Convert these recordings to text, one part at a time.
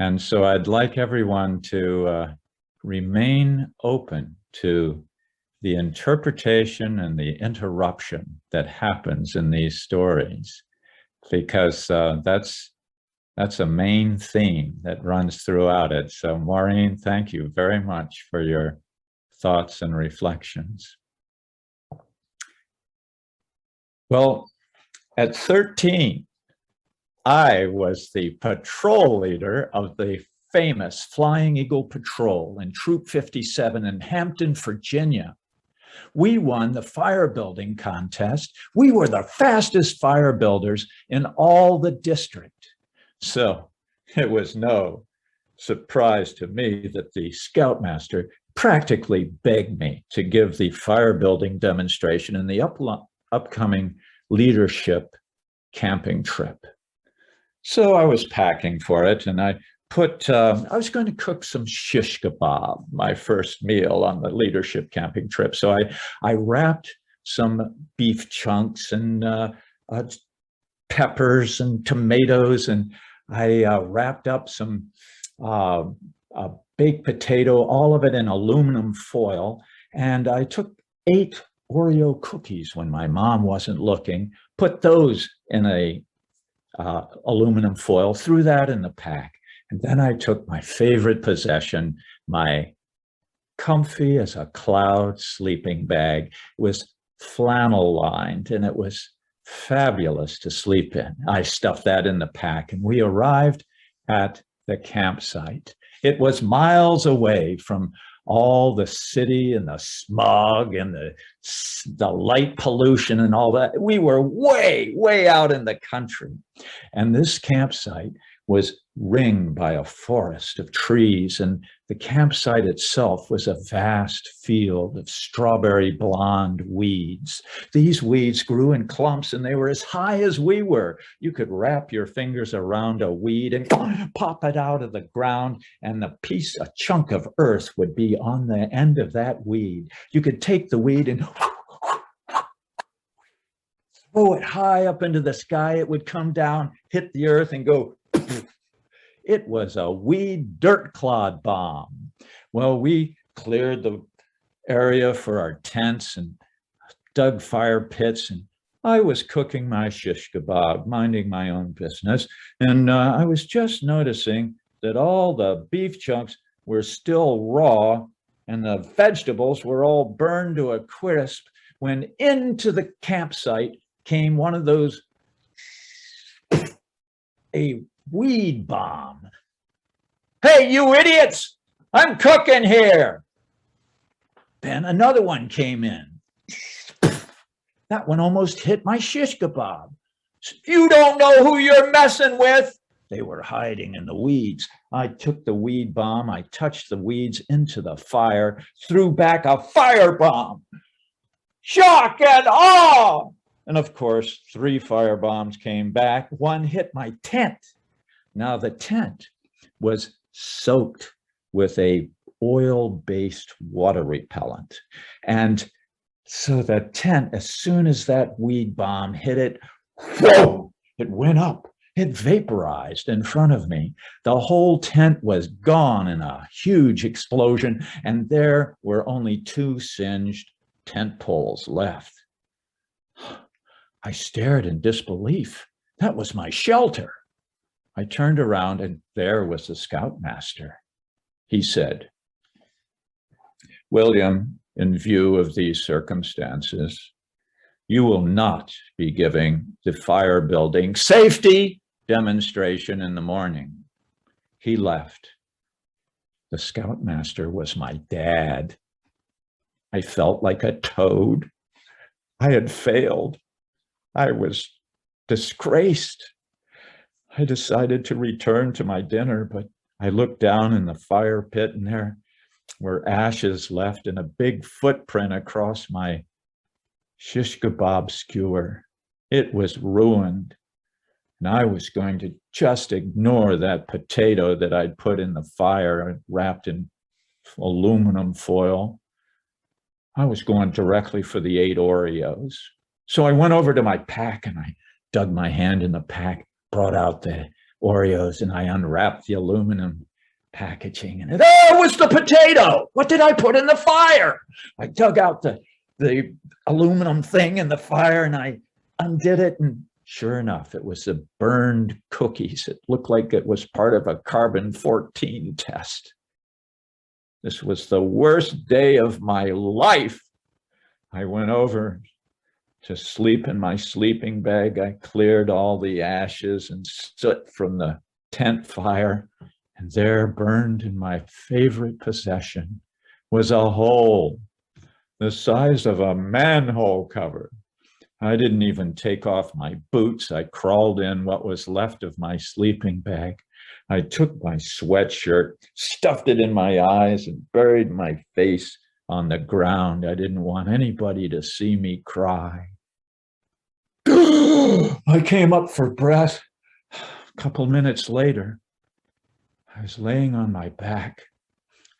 And so I'd like everyone to remain open to the interpretation and the interruption that happens in these stories, because that's a main theme that runs throughout it. So Maureen, thank you very much for your thoughts and reflections. Well, at 13, I was the patrol leader of the famous Flying Eagle Patrol in Troop 57 in Hampton, Virginia. We won the fire building contest. We were the fastest fire builders in all the district. So it was no surprise to me that the Scoutmaster practically begged me to give the fire building demonstration in the upcoming leadership camping trip. So I was packing for it, and I was going to cook some shish kebab, my first meal on the leadership camping trip. So I wrapped some beef chunks and peppers and tomatoes, and I wrapped up some baked potato, all of it in aluminum foil. And I took 8 Oreo cookies when my mom wasn't looking, put those in a aluminum foil, threw that in the pack. And then I took my favorite possession, my comfy as a cloud sleeping bag. It was flannel lined and it was fabulous to sleep in. I stuffed that in the pack and we arrived at the campsite. It was miles away from all the city and the smog and the light pollution and all that. We were way, way out in the country. And this campsite was ringed by a forest of trees, and the campsite itself was a vast field of strawberry blonde weeds. These weeds grew in clumps and they were as high as we were. You could wrap your fingers around a weed and pop it out of the ground, and a chunk of earth would be on the end of that weed. You could take the weed and throw it high up into the sky. It would come down, hit the earth, and go. It was a weed dirt clod bomb. Well, we cleared the area for our tents and dug fire pits, and I was cooking my shish kebab, minding my own business. And I was just noticing that all the beef chunks were still raw and the vegetables were all burned to a crisp when into the campsite came one of those, a weed bomb. Hey, you idiots! I'm cooking here. Then another one came in. That one almost hit my shish kebab. You don't know who you're messing with. They were hiding in the weeds. I took the weed bomb, I touched the weeds into the fire, threw back a fire bomb. Shock and awe! And of course, 3 fire bombs came back. One hit my tent. Now the tent was soaked with a oil-based water repellent. And so the tent, as soon as that weed bomb hit it, whoa, it went up. It vaporized in front of me. The whole tent was gone in a huge explosion, and there were only 2 singed tent poles left. I stared in disbelief. That was my shelter. I turned around and there was the Scoutmaster. He said, "William, in view of these circumstances, you will not be giving the fire building safety demonstration in the morning." He left. The Scoutmaster was my dad. I felt like a toad. I had failed. I was disgraced. I decided to return to my dinner, but I looked down in the fire pit and there were ashes left and a big footprint across my shish kebab skewer. It was ruined. And I was going to just ignore that potato that I'd put in the fire wrapped in aluminum foil. I was going directly for the 8 Oreos. So I went over to my pack and I dug my hand in the pack, brought out the Oreos, and I unwrapped the aluminum packaging, and it was the potato. What did I put in the fire? I dug out the aluminum thing in the fire, and I undid it, and sure enough, it was the burned cookies. It looked like it was part of a carbon-14 test. This was the worst day of my life. I went over to sleep in my sleeping bag. I cleared all the ashes and soot from the tent fire, and there, burned in my favorite possession, was a hole the size of a manhole cover. I didn't even take off my boots. I crawled in what was left of my sleeping bag. I took my sweatshirt, stuffed it in my eyes, and buried my face on the ground. I didn't want anybody to see me cry. I came up for breath. A couple minutes later, I was laying on my back,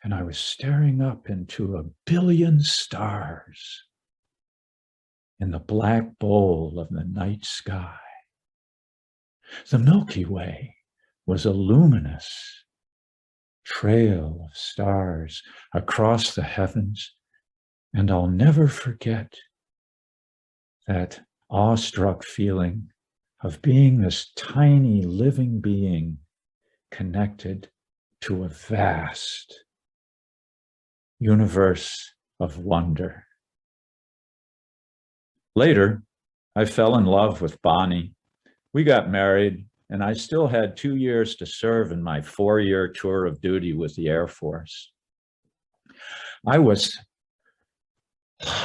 and I was staring up into a billion stars in the black bowl of the night sky. The Milky Way was a luminous trail of stars across the heavens, and I'll never forget that awestruck feeling of being this tiny living being connected to a vast universe of wonder. Later, I fell in love with Bonnie. We got married, and I still had 2 years to serve in my 4-year tour of duty with the Air Force. I was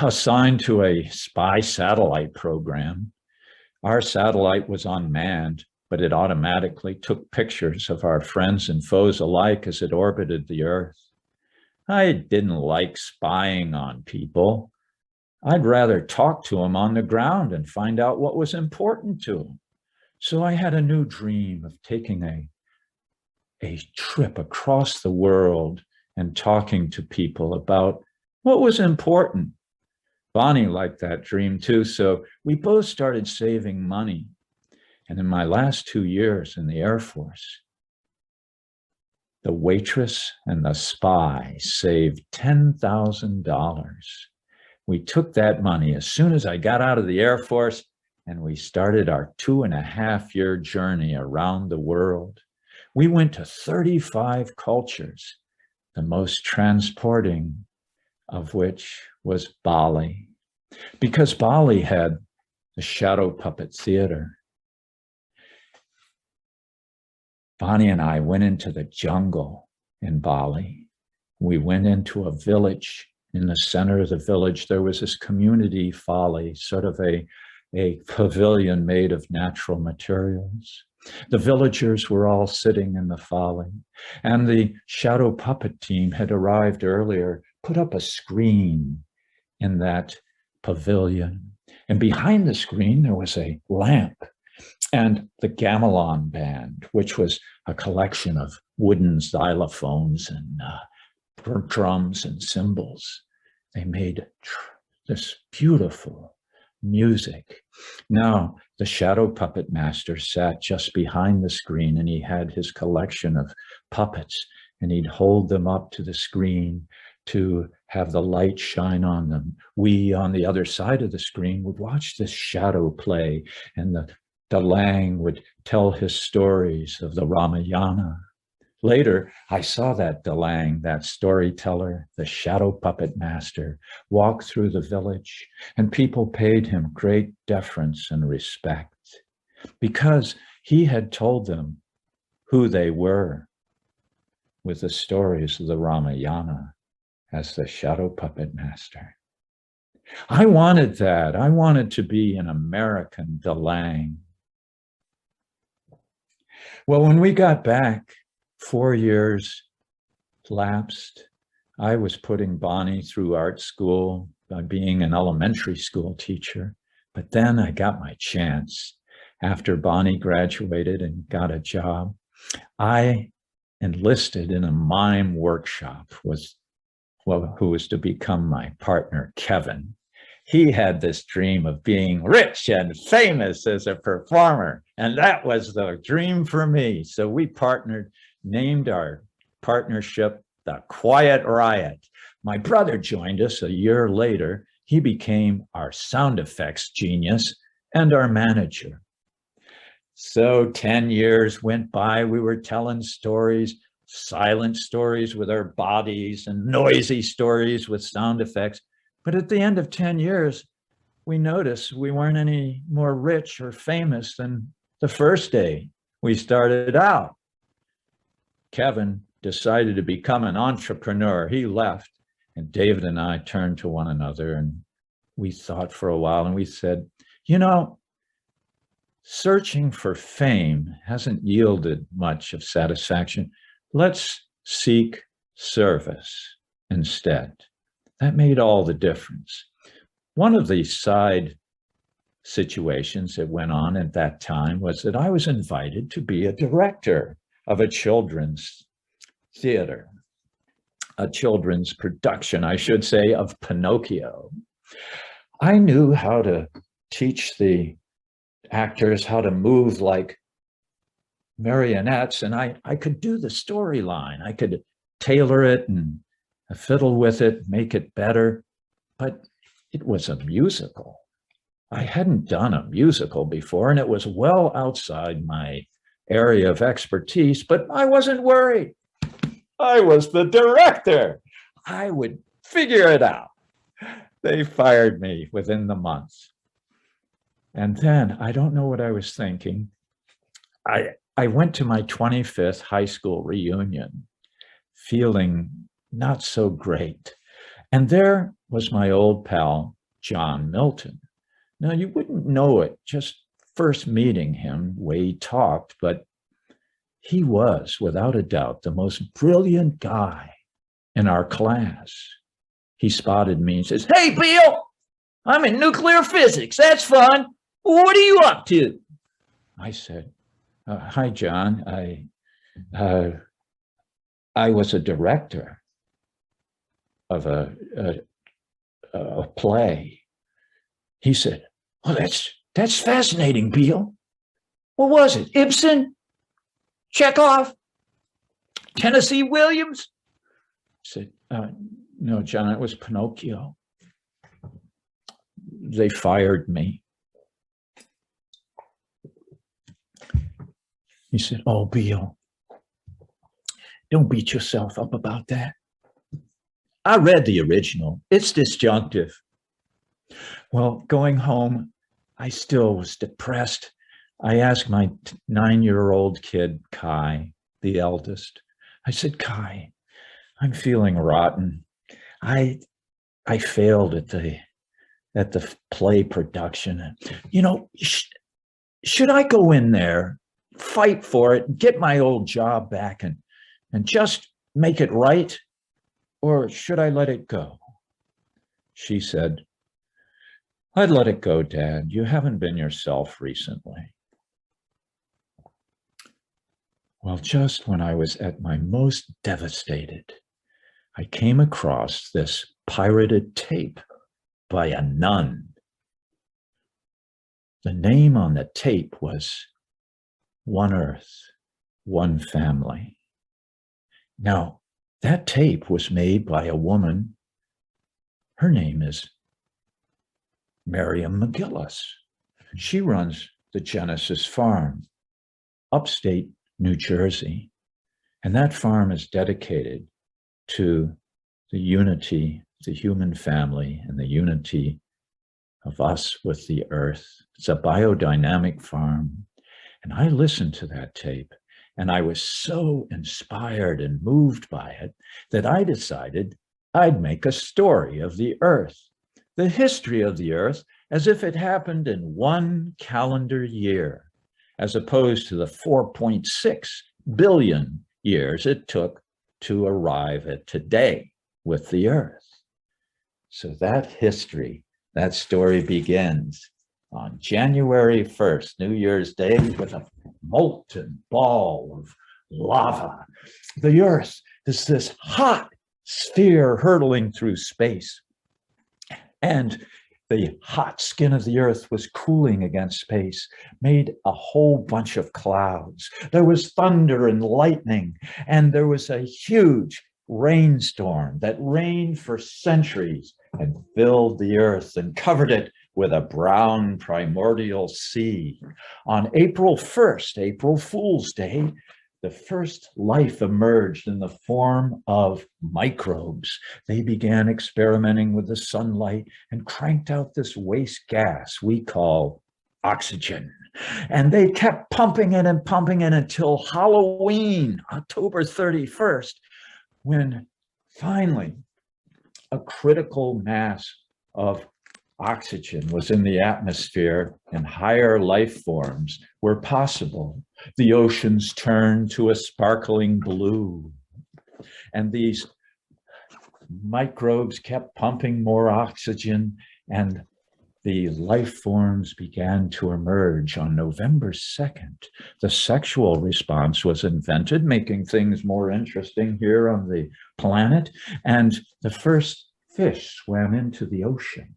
assigned to a spy satellite program. Our satellite was unmanned, but it automatically took pictures of our friends and foes alike as it orbited the Earth. I didn't like spying on people. I'd rather talk to them on the ground and find out what was important to them. So I had a new dream of taking a trip across the world and talking to people about what was important. Bonnie liked that dream too, so we both started saving money. And in my last 2 years in the Air Force, the waitress and the spy saved $10,000. We took that money as soon as I got out of the Air Force, and we started our 2.5-year journey around the world. We went to 35 cultures, the most transporting of which was Bali, because Bali had the shadow puppet theater. Bonnie and I went into the jungle in Bali. We went into a village. In the center of the village, there was this community folly, sort of a pavilion made of natural materials. The villagers were all sitting in the folly, and the shadow puppet team had arrived earlier, put up a screen in that pavilion. And behind the screen, there was a lamp and the gamelan band, which was a collection of wooden xylophones and drums and cymbals. They made this beautiful music. Now, the shadow puppet master sat just behind the screen, and he had his collection of puppets, and he'd hold them up to the screen to have the light shine on them. We, on the other side of the screen, would watch this shadow play, and the Dalang would tell his stories of the Ramayana. Later, I saw that Dalang, that storyteller, the shadow puppet master, walk through the village, and people paid him great deference and respect because he had told them who they were with the stories of the Ramayana as the shadow puppet master. I wanted that. I wanted to be an American Dalang. Well, when we got back, 4 years lapsed. I was putting Bonnie through art school by being an elementary school teacher. But then I got my chance. After Bonnie graduated and got a job, I enlisted in a mime workshop with who was to become my partner, Kevin. he had this dream of being rich and famous as a performer. And that was the dream for me. So we partnered, named our partnership the Quiet Riot. My brother joined us a year later. He became our sound effects genius and our manager. So 10 years went by. We were telling stories, silent stories with our bodies and noisy stories with sound effects. But at the end of 10 years, we noticed we weren't any more rich or famous than the first day we started out. Kevin decided to become an entrepreneur. He left, and David and I turned to one another and we thought for a while and we said, you know, searching for fame hasn't yielded much of satisfaction. Let's seek service instead. That made all the difference. One of the side situations that went on at that time was that I was invited to be a director of a children's theater, a children's production, I should say, of Pinocchio. I knew how to teach the actors how to move like marionettes, and I could do the storyline. I could tailor it and fiddle with it, make it better, but it was a musical. I hadn't done a musical before, and it was well outside my area of expertise, but I wasn't worried. I was the director. I would figure it out. They fired me within the month. And then I don't know what I was thinking. I went to my 25th high school reunion feeling not so great. And there was my old pal, John Milton. Now, you wouldn't know it just first meeting him, the way he talked, but he was, without a doubt, the most brilliant guy in our class. He spotted me and says, "Hey, Bill, I'm in nuclear physics. That's fun. What are you up to?" I said, "Hi, John. I was a director of a play." He said, "Oh, that's fascinating, Bill. What was it? Ibsen? Chekhov? Tennessee Williams?" I said, "No, John, it was Pinocchio. They fired me." He said, "Oh, Bill, don't beat yourself up about that. I read the original. It's disjunctive." Well, going home, I still was depressed. I asked my 9-year-old kid, Kai, the eldest. I said, "Kai, I'm feeling rotten. I failed at the play production. You know, should I go in there, fight for it, get my old job back and just make it right? Or should I let it go?" She said, "I'd let it go, Dad. You haven't been yourself recently." Well, just when I was at my most devastated, I came across this pirated tape by a nun. The name on the tape was One Earth, One Family. Now, that tape was made by a woman. Her name is Miriam McGillis. She runs the Genesis Farm, upstate New Jersey. And that farm is dedicated to the unity, the human family, and the unity of us with the earth. It's a biodynamic farm. And I listened to that tape, and I was so inspired and moved by it that I decided I'd make a story of the earth, the history of the earth, as if it happened in one calendar year, as opposed to the 4.6 billion years it took to arrive at today with the earth. So that history, that story begins on January 1st, New Year's Day, with a molten ball of lava. The earth is this hot sphere hurtling through space. And The hot skin of the earth was cooling against space, made a whole bunch of clouds. There was thunder and lightning, and there was a huge rainstorm that rained for centuries and filled the earth and covered it with a brown primordial sea. On April 1st, April Fool's Day, the first life emerged in the form of microbes. They began experimenting with the sunlight and cranked out this waste gas we call oxygen. And they kept pumping it until Halloween, October 31st, when finally a critical mass of oxygen was in the atmosphere and higher life forms were possible. The oceans turned to a sparkling blue, and these microbes kept pumping more oxygen, and the life forms began to emerge. On November 2nd, the sexual response was invented, making things more interesting here on the planet, and the first fish swam into the ocean.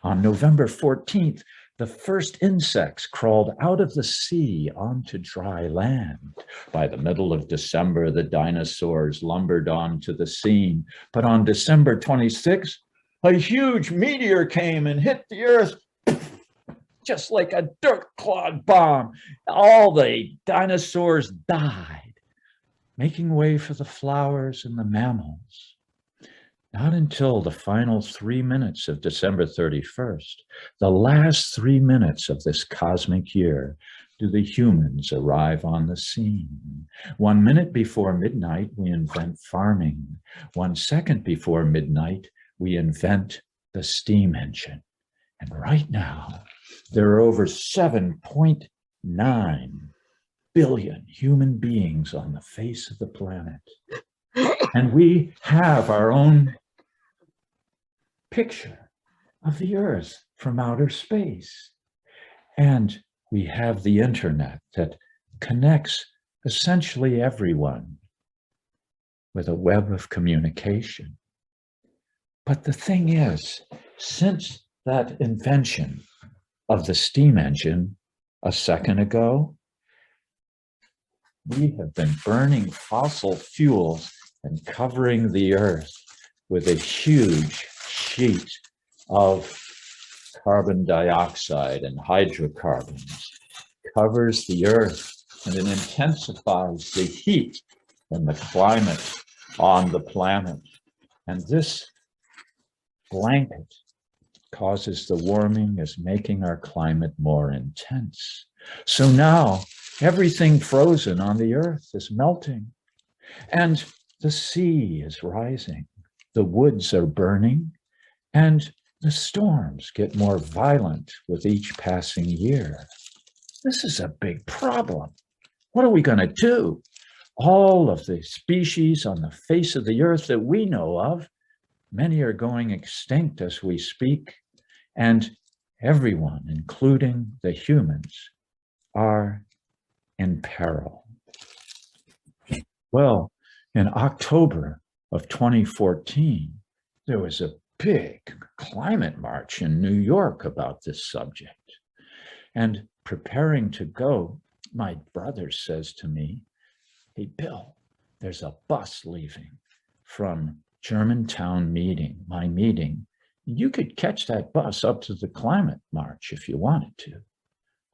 On November 14th, the first insects crawled out of the sea onto dry land. By the middle of December, the dinosaurs lumbered onto the scene. But on December 26th, a huge meteor came and hit the earth just like a dirt clod bomb. All the dinosaurs died, making way for the flowers and the mammals. Not until the final 3 minutes of December 31st, the last 3 minutes of this cosmic year, do the humans arrive on the scene. 1 minute before midnight, we invent farming. 1 second before midnight, we invent the steam engine. And right now, there are over 7.9 billion human beings on the face of the planet. And we have our own picture of the Earth from outer space. And we have the internet that connects essentially everyone with a web of communication. But the thing is, since that invention of the steam engine a second ago, we have been burning fossil fuels and covering the earth with a huge sheet of carbon dioxide and hydrocarbons, covers the earth, and it intensifies the heat and the climate on the planet. And this blanket causes the warming, is making our climate more intense. So now everything frozen on the earth is melting, and the sea is rising, the woods are burning, and the storms get more violent with each passing year. This is a big problem. What are we going to do? All of the species on the face of the earth that we know of, many are going extinct as we speak, and everyone, including the humans, are in peril. Well, in October of 2014, there was a big climate march in New York about this subject. And preparing to go, my brother says to me, "Hey, Bill, there's a bus leaving from Germantown meeting, my meeting. You could catch that bus up to the climate march if you wanted to."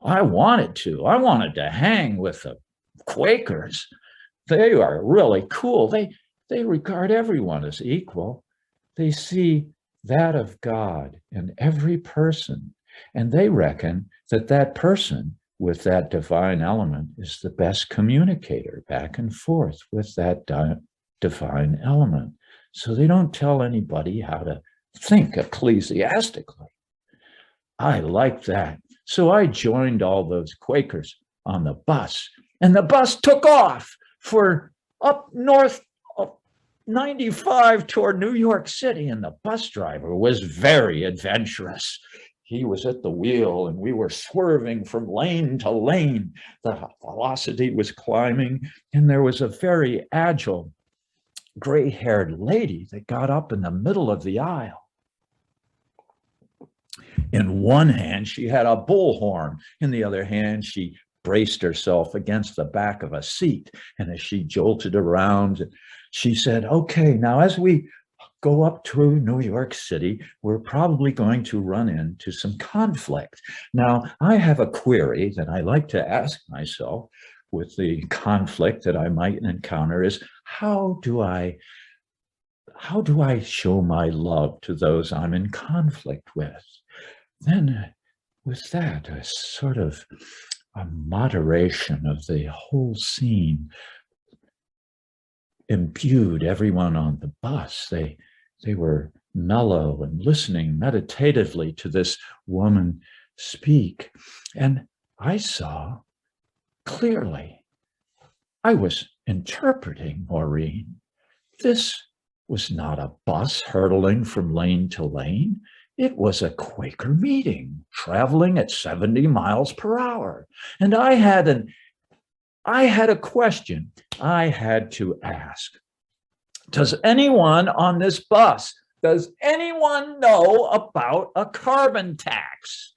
I wanted to. I wanted to hang with the Quakers. They are really cool. They regard everyone as equal. They see that of God in every person, and they reckon that that person with that divine element is the best communicator back and forth with that divine element. So they don't tell anybody how to think ecclesiastically. I like that. So I joined all those Quakers on the bus, and the bus took off for up north of 95 toward New York City, and the bus driver was very adventurous. He was at the wheel, and we were swerving from lane to lane. The velocity was climbing, and there was a very agile, gray-haired lady that got up in the middle of the aisle. In one hand, she had a bullhorn. In the other hand, she braced herself against the back of a seat. And as she jolted around, she said, okay, now as we go up to New York City, we're probably going to run into some conflict. Now, I have a query that I like to ask myself with the conflict that I might encounter is, how do I show my love to those I'm in conflict with? Then with that, a sort of a moderation of the whole scene imbued everyone on the bus. They were mellow and listening meditatively to this woman speak. And I saw clearly, I was interpreting Maureen. This was not a bus hurtling from lane to lane. It was a Quaker meeting traveling at 70 miles per hour. And I had a question I had to ask. Does anyone on this bus, does anyone know about a carbon tax?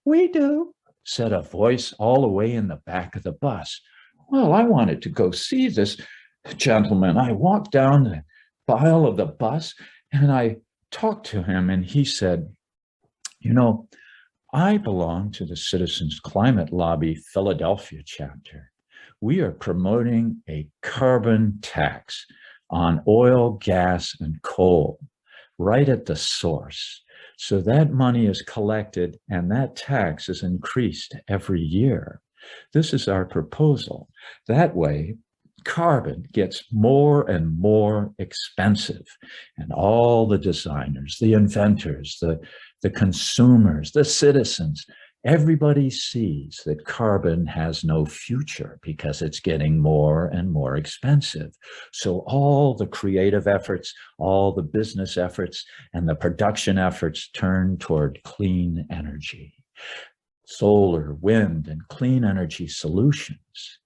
We do, said a voice all the way in the back of the bus. Well, I wanted to go see this gentleman. I walked down the aisle of the bus and I talked to him, and he said, you know, I belong to the Citizens Climate Lobby Philadelphia chapter. We are promoting a carbon tax on oil, gas, and coal right at the source. So that money is collected and that tax is increased every year. This is our proposal. That way, carbon gets more and more expensive, and all the designers, the inventors, the consumers, the citizens, everybody sees that carbon has no future because it's getting more and more expensive. So all the creative efforts, all the business efforts, and the production efforts turn toward clean energy, solar, wind, and clean energy solutions.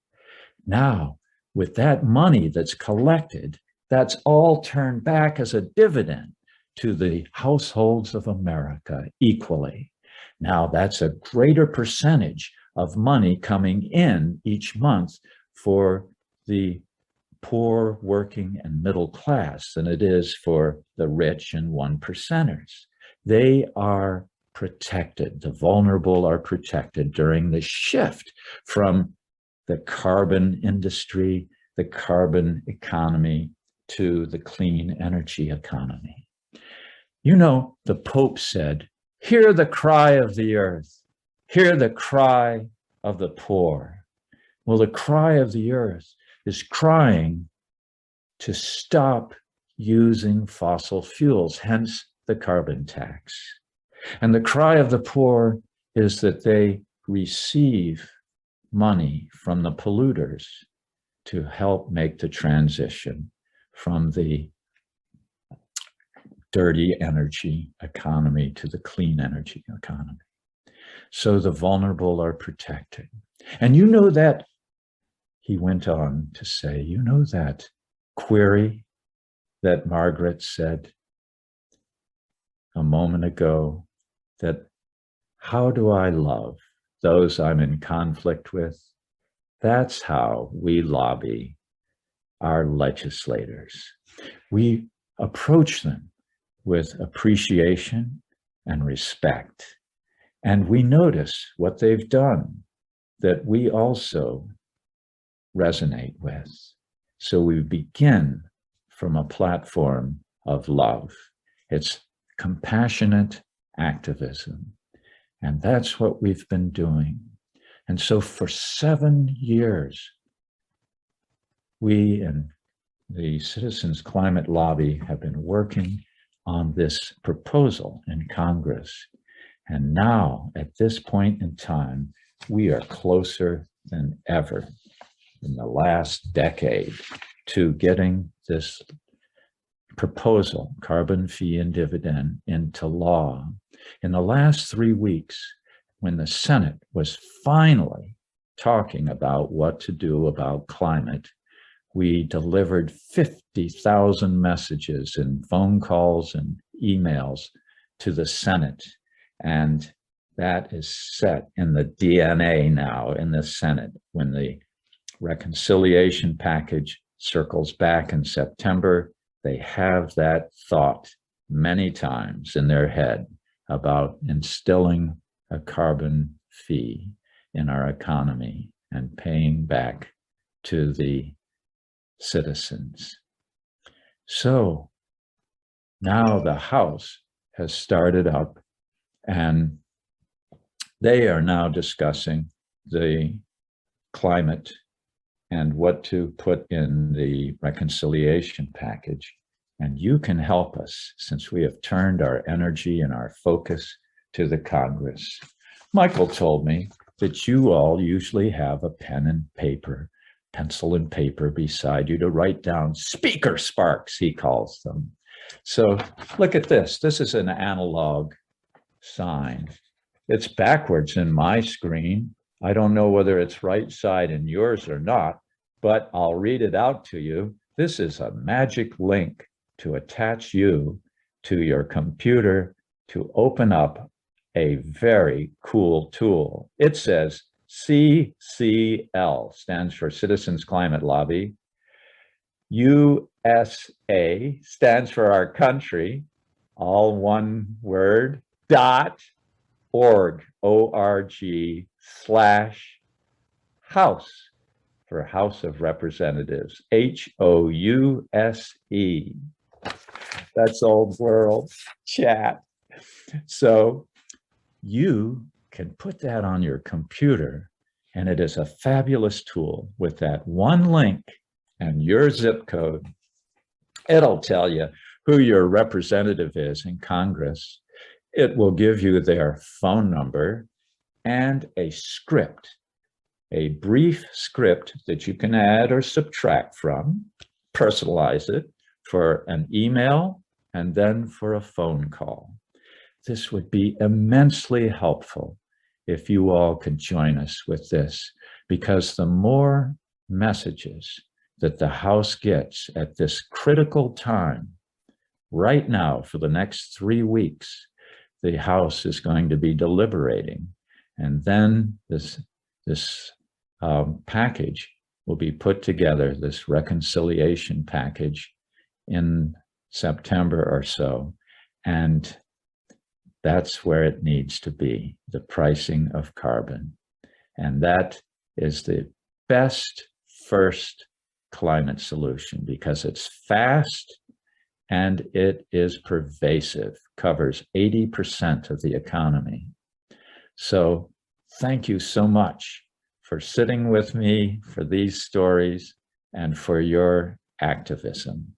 Now, with that money that's collected, that's all turned back as a dividend to the households of America equally. Now, that's a greater percentage of money coming in each month for the poor, working, and middle class than it is for the rich and one percenters. They are protected. The vulnerable are protected during the shift from the carbon industry, the carbon economy, to the clean energy economy. You know, the Pope said, hear the cry of the earth, hear the cry of the poor. Well, the cry of the earth is crying to stop using fossil fuels, hence the carbon tax. And the cry of the poor is that they receive money from the polluters to help make the transition from the dirty energy economy to the clean energy economy. So the vulnerable are protected. And you know that, he went on to say, you know that query that Margaret said a moment ago, that how do I love those I'm in conflict with? That's how we lobby our legislators. We approach them with appreciation and respect. And we notice what they've done that we also resonate with. So we begin from a platform of love. It's compassionate activism. And that's what we've been doing. And so for 7 years, we and the Citizens Climate Lobby have been working on this proposal in Congress. And now, at this point in time, we are closer than ever in the last decade to getting this proposal, carbon fee and dividend, into law. In the last 3 weeks, when the Senate was finally talking about what to do about climate, we delivered 50,000 messages and phone calls and emails to the Senate. And that is set in the DNA now in the Senate. When the reconciliation package circles back in September, they have that thought many times in their head about instilling a carbon fee in our economy and paying back to the citizens. So now the House has started up, and they are now discussing the climate and what to put in the reconciliation package. And you can help us, since we have turned our energy and our focus to the Congress. Michael told me that you all usually have a pen and paper, pencil and paper beside you to write down speaker sparks, he calls them. So look at this. This is an analog sign. It's backwards in my screen. I don't know whether it's right side in yours or not, but I'll read it out to you. This is a magic link to attach you to your computer to open up a very cool tool. It says CCL, stands for Citizens Climate Lobby. USA stands for our country, all one word, .org, O-R-G /House, for House of Representatives, House. That's old world chat. So you can put that on your computer, and it is a fabulous tool. With that one link and your zip code, it'll tell you who your representative is in Congress. It will give you their phone number and a script, a brief script that you can add or subtract from, personalize it for an email and then for a phone call. This would be immensely helpful if you all could join us with this, because the more messages that the House gets at this critical time, right now for the next 3 weeks, the House is going to be deliberating, and then this package will be put together, this reconciliation package, in September or so, and that's where it needs to be, the pricing of carbon. And that is the best first climate solution, because it's fast and it is pervasive, covers 80% of the economy. So thank you so much for sitting with me for these stories and for your activism.